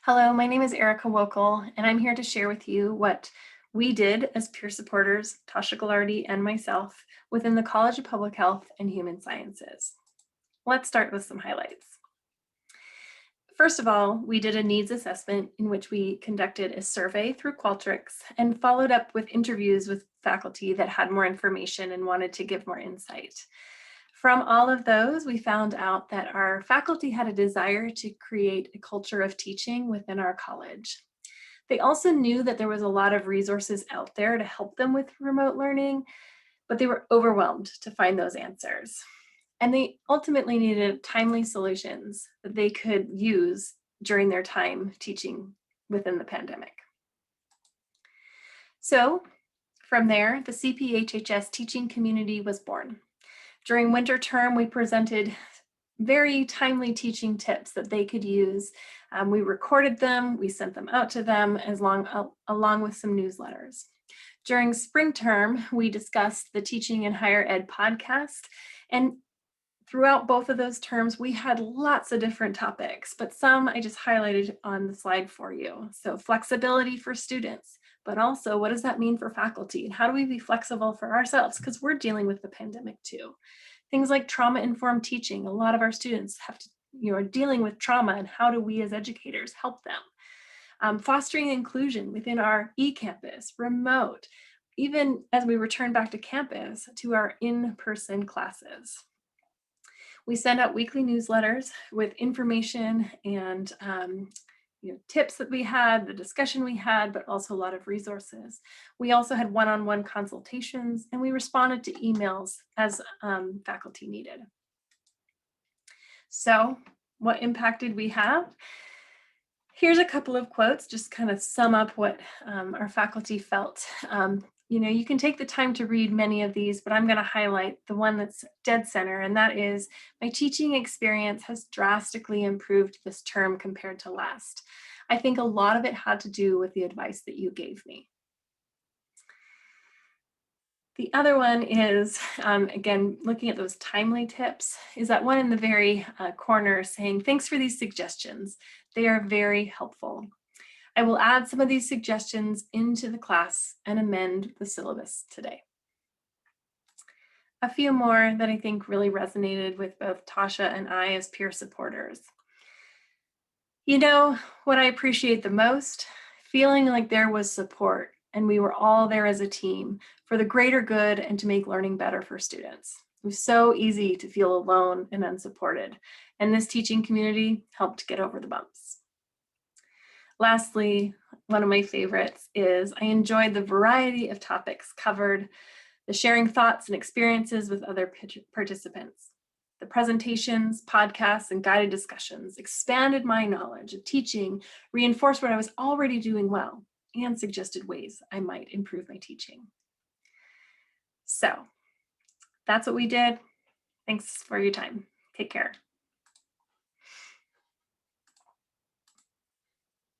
Hello, my name is Erica Wokel, and I'm here to share with you what we did as peer supporters, Tasha Gallardi and myself, within the College of Public Health and Human Sciences. Let's start with some highlights. First of all, we did a needs assessment in which we conducted a survey through Qualtrics and followed up with interviews with faculty that had more information and wanted to give more insight. From all of those, we found out that our faculty had a desire to create a culture of teaching within our college. They also knew that there was a lot of resources out there to help them with remote learning, but they were overwhelmed to find those answers. And they ultimately needed timely solutions that they could use during their time teaching within the pandemic. So from there, the CPHHS teaching community was born. During winter term, we presented very timely teaching tips that they could use. We recorded them, we sent them out to them along with some newsletters. During spring term, we discussed the Teaching in Higher Ed podcast, and throughout both of those terms, we had lots of different topics, but some I just highlighted on the slide for you. So flexibility for students, but also what does that mean for faculty? And how do we be flexible for ourselves? Because we're dealing with the pandemic too. Things like trauma-informed teaching. A lot of our students are dealing with trauma, and how do we as educators help them? Fostering inclusion within our e-campus, remote, even as we return back to campus to our in-person classes. We send out weekly newsletters with information and tips that we had, the discussion we had, but also a lot of resources. We also had one-on-one consultations, and we responded to emails as faculty needed. So what impact did we have? Here's a couple of quotes, just kind of sum up what our faculty felt. You can take the time to read many of these, but I'm going to highlight the one that's dead center, and that is, my teaching experience has drastically improved this term compared to last. I think a lot of it had to do with the advice that you gave me. The other one is, again, looking at those timely tips, is that one in the very corner saying, thanks for these suggestions. They are very helpful. I will add some of these suggestions into the class and amend the syllabus today. A few more that I think really resonated with both Tasha and I as peer supporters. You know what I appreciate the most? Feeling like there was support and we were all there as a team for the greater good and to make learning better for students. It was so easy to feel alone and unsupported, and this teaching community helped get over the bumps. Lastly, one of my favorites is I enjoyed the variety of topics covered, the sharing thoughts and experiences with other participants. The presentations, podcasts, and guided discussions expanded my knowledge of teaching, reinforced what I was already doing well, and suggested ways I might improve my teaching. So that's what we did. Thanks for your time. Take care.